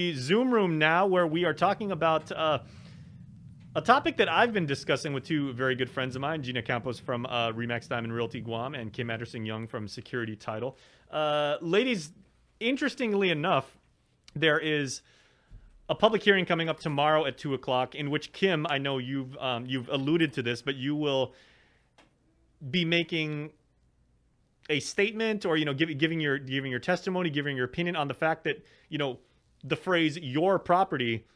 Zoom room now where we are talking about a topic that I've been discussing with two very good friends of mine, Gina Campos from Remax Diamond Realty Guam and Kim Anderson Young from Security Title. Ladies, interestingly enough, there is a public hearing coming up tomorrow at 2 o'clock in which, Kim, I know you've alluded to this, but you will be making a statement or, giving your testimony, giving your opinion on the fact that, the phrase "your property,"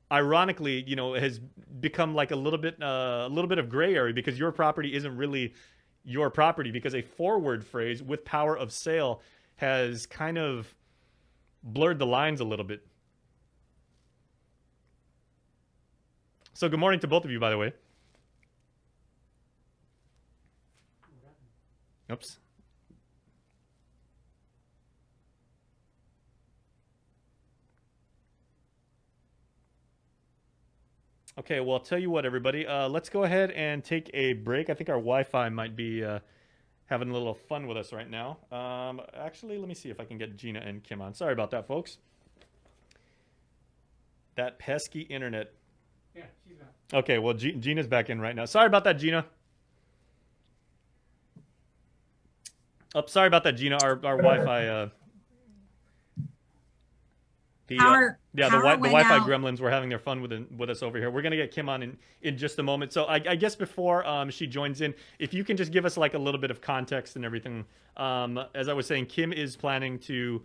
ironically, has become like a little bit of gray area, because your property isn't really your property, because a forward phrase with power of sale has kind of blurred the lines a little bit. So good morning to both of you, by the way. Oops. Okay, well, I'll tell you what, everybody. Let's go ahead and take a break. I think our Wi-Fi might be having a little fun with us right now. Actually, let me see if I can get Gina and Kim on. Sorry about that, folks. That pesky internet. Yeah, she's back. Okay, well, Gina's back in right now. Sorry about that, Gina. Oh, sorry about that, Gina. Our Wi-Fi... The Wi-Fi gremlins were having their fun with us over here. We're gonna get Kim on in just a moment. So I guess before she joins in, if you can just give us like a little bit of context and everything. As I was saying, Kim is planning to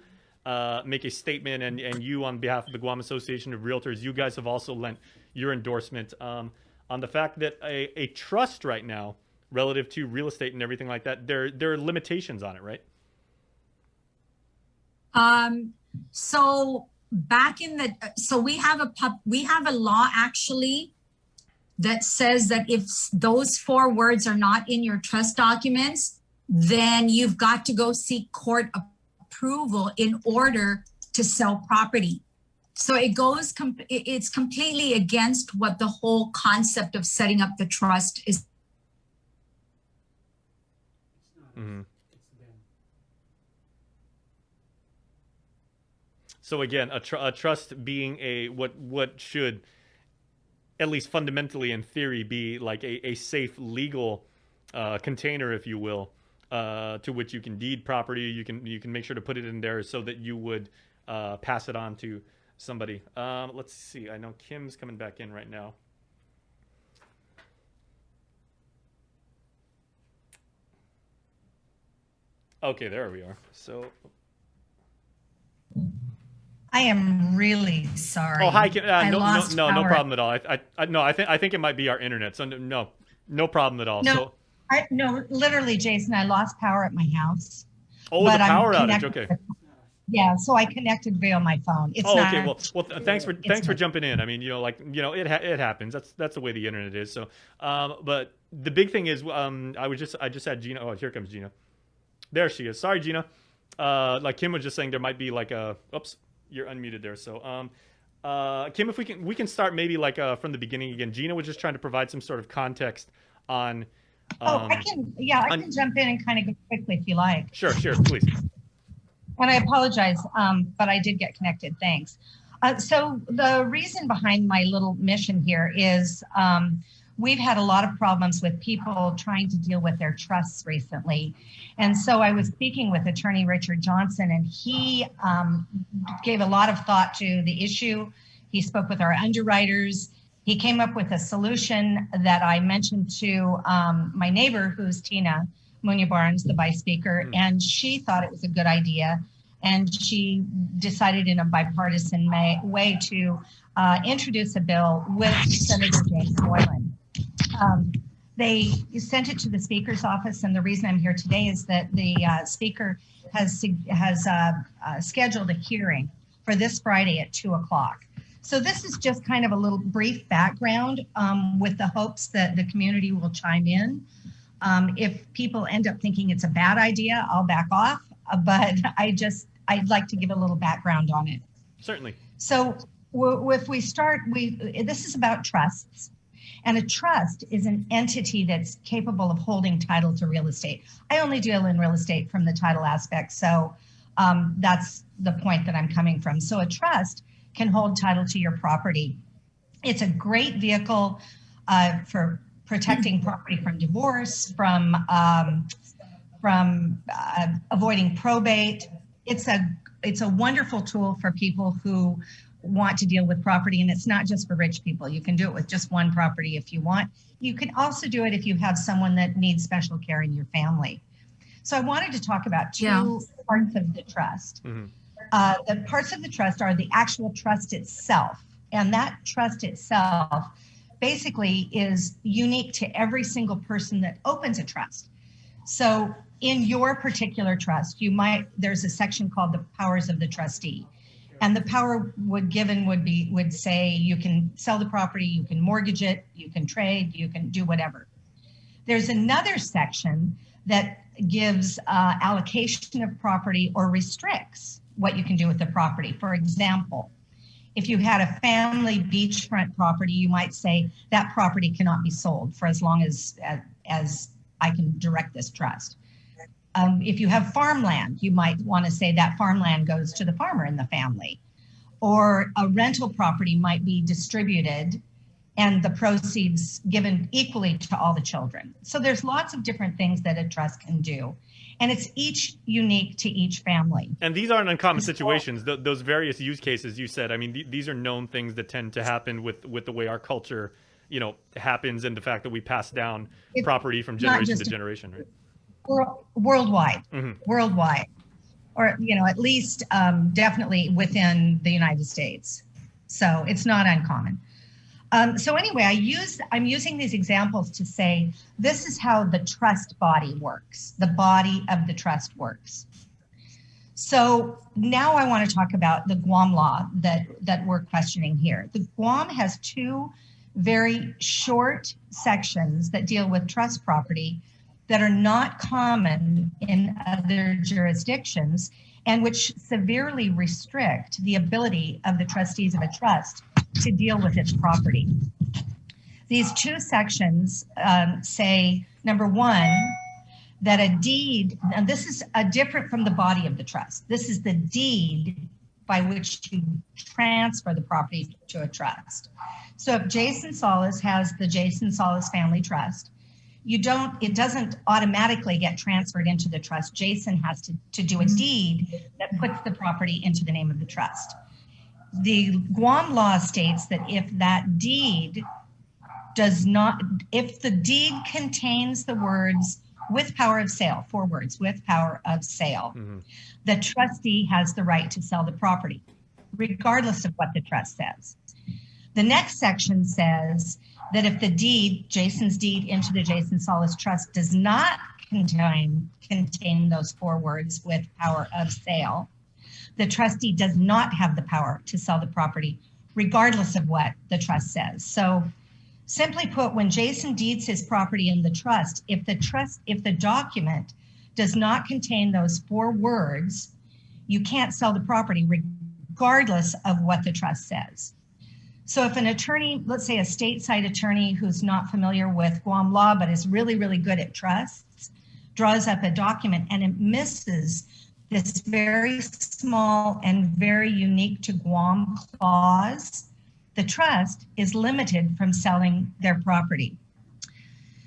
make a statement, and you, on behalf of the Guam Association of Realtors, you guys have also lent your endorsement on the fact that a trust right now, relative to real estate and everything like that, there are limitations on it, right? So back in the, so we have a law actually that says that if those 4 words are not in your trust documents, then you've got to go seek court approval in order to sell property. So it's completely against what the whole concept of setting up the trust is. Mm-hmm. So again, a trust being what should, at least fundamentally in theory, be like a safe legal container, if you will, to which you can deed property. You can make sure to put it in there so that you would pass it on to somebody. Let's see. I know Kim's coming back in right now. Okay, there we are. So. I am really sorry. Oh, hi, Kim. No problem at all. I think it might be our internet. So no problem at all. No, literally, Jason, I lost power at my house. Oh, the power outage. Okay. Yeah, so I connected via my phone. Okay. Well, thanks for jumping in. I mean, it happens. That's the way the internet is. So, but the big thing is, I just had Gina. Oh, here comes Gina. There she is. Sorry, Gina. Like Kim was just saying, there might be like a. Oops. You're unmuted there. So, Kim, if we can start maybe like from the beginning again. Gina was just trying to provide some sort of context on. I can jump in and kind of go quickly if you like. Sure, please. And I apologize, but I did get connected. Thanks. So the reason behind my little mission here is we've had a lot of problems with people trying to deal with their trusts recently. And so I was speaking with attorney Richard Johnson, and he gave a lot of thought to the issue. He spoke with our underwriters. He came up with a solution that I mentioned to my neighbor, who's Tina Munya Barnes, the vice speaker, and she thought it was a good idea. And she decided in a bipartisan way to introduce a bill with Senator James Moylan. They sent it to the Speaker's office, and the reason I'm here today is that the Speaker has scheduled a hearing for this Friday at 2 o'clock. So this is just kind of a little brief background with the hopes that the community will chime in. If people end up thinking it's a bad idea, I'll back off, but I'd like to give a little background on it. Certainly. So if we start, this is about trusts. And a trust is an entity that's capable of holding title to real estate. I only deal in real estate from the title aspect, so that's the point that I'm coming from. So a trust can hold title to your property. It's a great vehicle for protecting property from divorce, from avoiding probate. It's a wonderful tool for people who want to deal with property, and it's not just for rich people. You can do it with just one property if you want. You can also do it if you have someone that needs special care in your family. So I wanted to talk about two parts of the trust. Mm-hmm. The parts of the trust are the actual trust itself. And that trust itself basically is unique to every single person that opens a trust. So in your particular trust, there's a section called the powers of the trustee. And the power would say you can sell the property, you can mortgage it, you can trade, you can do whatever. There's another section that gives allocation of property or restricts what you can do with the property. For example, if you had a family beachfront property, you might say that property cannot be sold for as long as I can direct this trust. If you have farmland, you might want to say that farmland goes to the farmer in the family. Or a rental property might be distributed and the proceeds given equally to all the children. So there's lots of different things that a trust can do. And it's each unique to each family. And these aren't uncommon situations. Those various use cases you said, I mean, these are known things that tend to happen with the way our culture, happens, and the fact that we pass down property from generation to generation, right? Worldwide, Mm-hmm. worldwide, or at least definitely within the United States. So it's not uncommon. So anyway, I'm using these examples to say this is how the trust body works. The body of the trust works. So now I want to talk about the Guam law that we're questioning here. The Guam has two very short sections that deal with trust property that are not common in other jurisdictions and which severely restrict the ability of the trustees of a trust to deal with its property. These two sections say, number one, that a deed, and this is different from the body of the trust. This is the deed by which you transfer the property to a trust. So if Jason Solis has the Jason Solis Family Trust, it doesn't automatically get transferred into the trust. Jason has to do a deed that puts the property into the name of the trust. The Guam law states that if the deed contains the words with power of sale, 4 words, with power of sale, Mm-hmm. the trustee has the right to sell the property, regardless of what the trust says. The next section says that if the deed, Jason's deed into the Jason Solis Trust, does not contain those 4 words with power of sale, the trustee does not have the power to sell the property, regardless of what the trust says. So simply put, when Jason deeds his property in the trust, if the document does not contain those 4 words, you can't sell the property regardless of what the trust says. So if an attorney, let's say a stateside attorney who's not familiar with Guam law, but is really, really good at trusts, draws up a document and it misses this very small and very unique to Guam clause, the trust is limited from selling their property.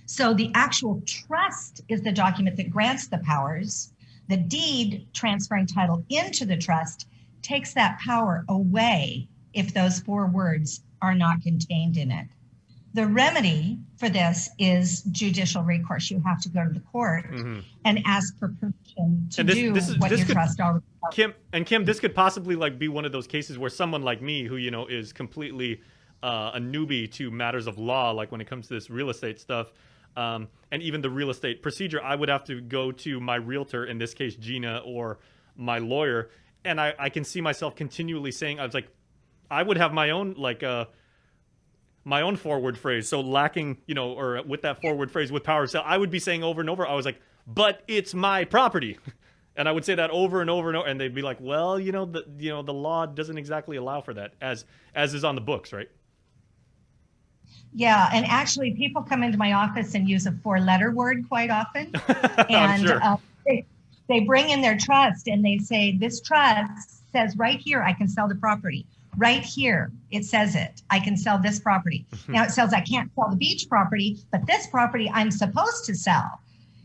So the actual trust is the document that grants the powers. The deed transferring title into the trust takes that power away if those 4 words are not contained in it. The remedy for this is judicial recourse. You have to go to the court Mm-hmm. and ask for permission to do what your trust already does. Kim, this could possibly be one of those cases where someone like me, who is completely a newbie to matters of law, like when it comes to this real estate stuff, and even the real estate procedure, I would have to go to my realtor, in this case Gina, or my lawyer, and I can see myself continually saying, I would have my own my own forward phrase. So lacking, or with that forward phrase with power of sale, I would be saying over and over, I was like, but it's my property. And I would say that over and over and over, and they'd be like, well, the law doesn't exactly allow for that, as is on the books, right? Yeah, and actually people come into my office and use a 4-letter word quite often. I'm And sure. they bring in their trust and they say, this trust says right here I can sell the property. right here, it says it. I can sell this property. Now it says I can't sell the beach property, but this property I'm supposed to sell.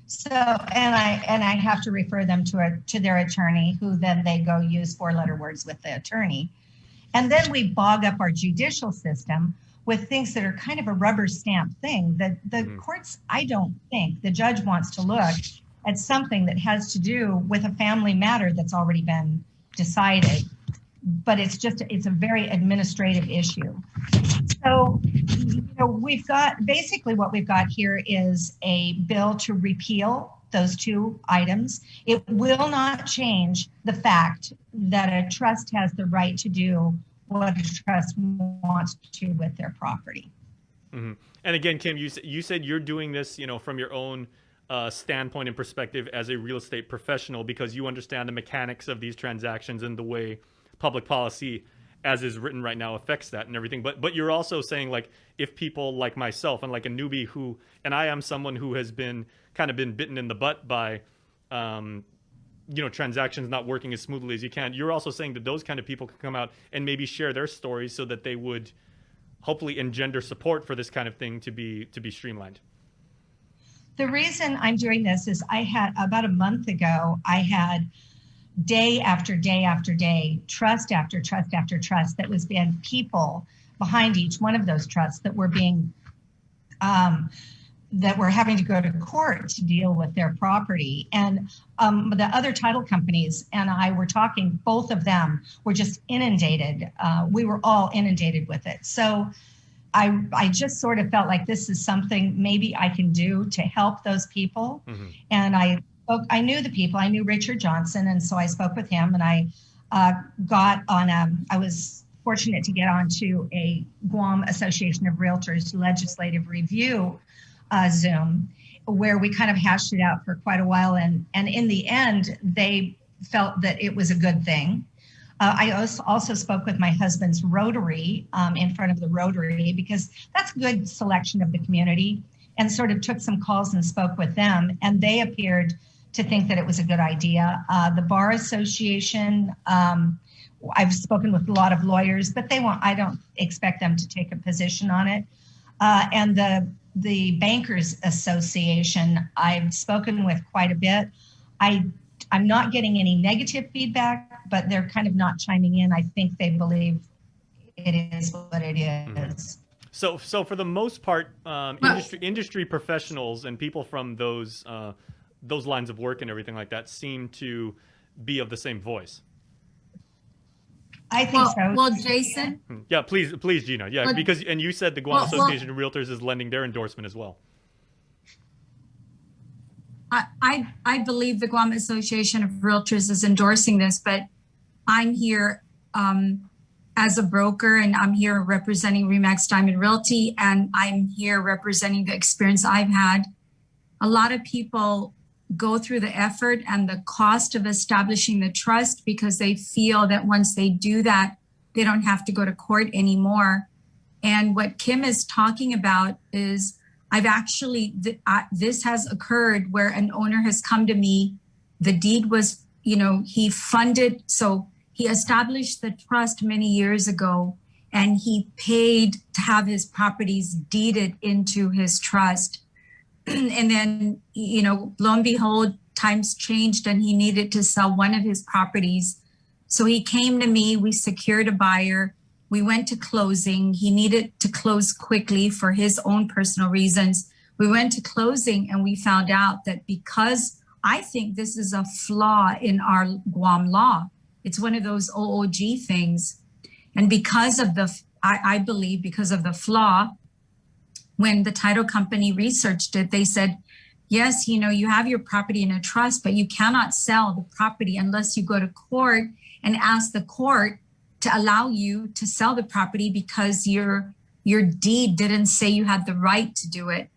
So, and I have to refer them to their attorney, who then they go use 4-letter words with the attorney. And then we bog up our judicial system with things that are kind of a rubber stamp thing. The courts, I don't think the judge wants to look at something that has to do with a family matter that's already been decided, but it's a very administrative issue. So, we've got, basically what we've got here is a bill to repeal those 2 items. It will not change the fact that a trust has the right to do what a trust wants to with their property. Mm-hmm. And again, Kim, you said you're doing this, from your own standpoint and perspective as a real estate professional, because you understand the mechanics of these transactions and the way public policy as is written right now affects that and everything. But you're also saying, like, if people like myself and like a newbie and I am someone who has been bitten in the butt by transactions not working as smoothly as you can, you're also saying that those kind of people can come out and maybe share their stories so that they would hopefully engender support for this kind of thing to be streamlined. The reason I'm doing this is I had, about a month ago, I had day after day after day, trust after trust after trust that was being people behind each one of those trusts that were being that were having to go to court to deal with their property. And the other title companies and I were talking, both of them were just inundated. We were all inundated with it. So I just sort of felt like this is something maybe I can do to help those people. Mm-hmm. And I knew the people. I knew Richard Johnson, and so I spoke with him, and I was fortunate to get onto a Guam Association of Realtors legislative review Zoom, where we kind of hashed it out for quite a while, and in the end, they felt that it was a good thing. I also spoke with my husband's Rotary in front of the Rotary, because that's a good selection of the community, and sort of took some calls and spoke with them, and they appeared to think that it was a good idea. The Bar Association, I've spoken with a lot of lawyers, but I don't expect them to take a position on it. And the Bankers Association, I've spoken with quite a bit. I'm not getting any negative feedback, but they're kind of not chiming in. I think they believe it is what it is. Mm-hmm. So for the most part, industry professionals and people from those lines of work and everything like that seem to be of the same voice. I think so. Well, Jason? Yeah, please, Gina. Yeah, because you said the Guam Association of Realtors is lending their endorsement as well. I believe the Guam Association of Realtors is endorsing this, but I'm here as a broker, and I'm here representing Remax Diamond Realty, and I'm here representing the experience I've had. A lot of people go through the effort and the cost of establishing the trust because they feel that once they do that, they don't have to go to court anymore. And what Kim is talking about is this has occurred where an owner has come to me. The deed was, he funded, so he established the trust many years ago, and he paid to have his properties deeded into his trust. And then, lo and behold, times changed and he needed to sell one of his properties. So he came to me, we secured a buyer, we went to closing. He needed to close quickly for his own personal reasons. We went to closing and we found out that, because I think this is a flaw in our Guam law, it's one of those OOG things. And because of I believe because of the flaw, when the title company researched it, they said, yes, you have your property in a trust, but you cannot sell the property unless you go to court and ask the court to allow you to sell the property, because your deed didn't say you had the right to do it.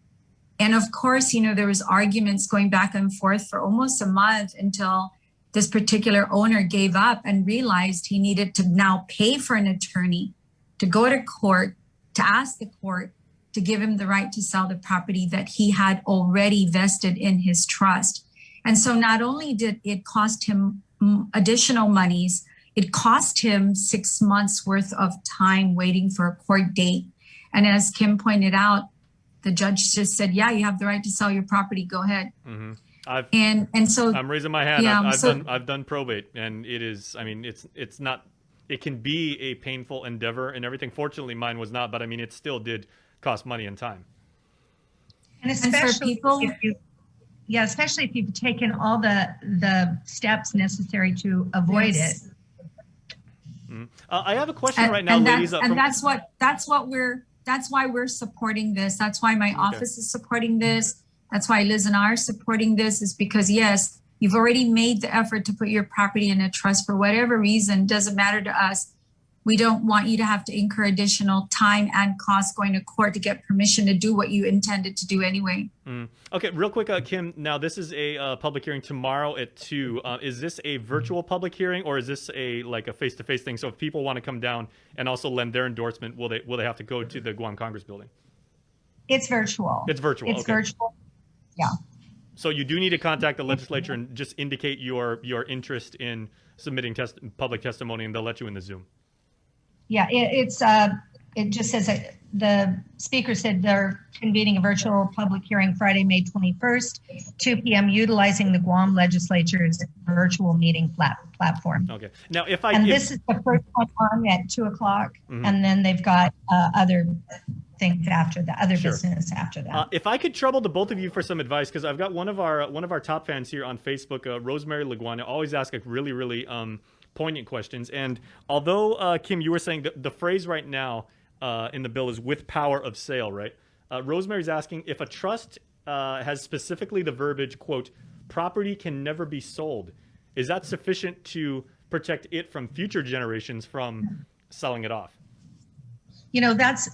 And of course, there was arguments going back and forth for almost a month until this particular owner gave up and realized he needed to now pay for an attorney to go to court, to ask the court to give him the right to sell the property that he had already vested in his trust. And so not only did it cost him additional monies, it cost him 6 months worth of time waiting for a court date. And as Kim pointed out, the judge just said, yeah, you have the right to sell your property. Go ahead. Mm-hmm. And so I'm raising my hand. yeah, I've done probate, and it is. I mean, it's not. It can be a painful endeavor and everything. Fortunately, mine was not, but I mean, it still did cost money and time. And for especially people, if you, yeah, especially if you've taken all the steps necessary to avoid Yes. it. I have a question right now, ladies. That's why we're supporting this. That's why my office is supporting this. That's why Liz and I are supporting this, is because yes, you've already made the effort to put your property in a trust for whatever reason. Doesn't matter to us. We don't want you to have to incur additional time and cost going to court to get permission to do what you intended to do anyway. Okay, real quick, Kim. Now this is a public hearing tomorrow at 2. Is this a virtual public hearing, or is this a face-to-face thing? So if people want to come down and also lend their endorsement, will they have to go to the Guam Congress building? It's virtual. It's virtual. It's okay. virtual. Yeah. So you do need to contact the legislature and just indicate your interest in submitting public testimony, and they'll let you in the Zoom. Yeah, it just says that the speaker said they're convening a virtual public hearing Friday, May 21st, 2 p.m., utilizing the Guam legislature's virtual meeting platform. Okay. Now, this is the first one on at 2 o'clock, and then they've got other things after that, other business after that. If I could trouble the both of you for some advice, because I've got one of our top fans here on Facebook, Rosemary Leguana, always ask really, really poignant questions. And although, Kim, you were saying that the phrase right now in the bill is with power of sale, right? Rosemary's asking if a trust has specifically the verbiage, quote, property can never be sold. Is that sufficient to protect it from future generations from selling it off? You know, that's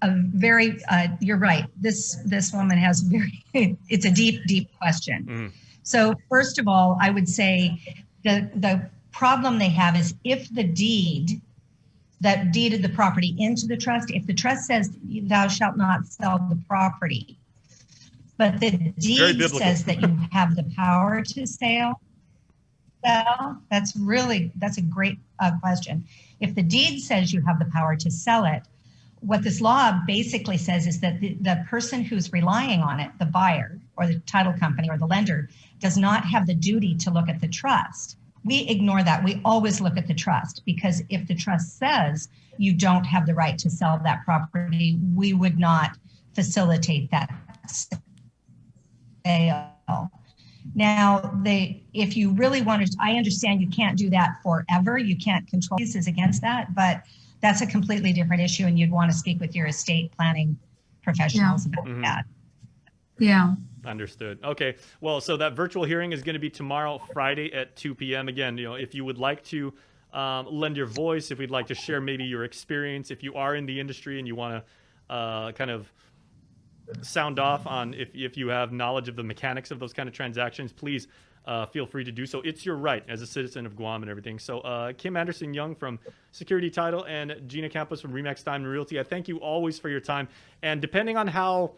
a very, you're right. This woman has it's a deep question. So first of all, I would say the problem they have is if the deed that deeded the property into the trust, if the trust says thou shalt not sell the property, but the deed says that you have the power to sell, that's a great question. If the deed says you have the power to sell it, what this law basically says is that the person who's relying on it, the buyer or the title company or the lender, does not have the duty to look at the trust. We ignore that. We always look at the trust, because if the trust says you don't have the right to sell that property, we would not facilitate that sale. Now, if you really wanted, I understand you can't do that forever. You can't control cases against that, but that's a completely different issue, and you'd want to speak with your estate planning professionals about that. Yeah. Understood. Okay. Well, so that virtual hearing is going to be tomorrow, Friday at 2 p.m. Again, if you would like to lend your voice, if you'd like to share maybe your experience, if you are in the industry and you want to kind of sound off on if you have knowledge of the mechanics of those kind of transactions, please feel free to do so. It's your right as a citizen of Guam and everything. So Kim Anderson-Young from Security Title and Gina Campos from Remax Time and Realty, I thank you always for your time. And depending on how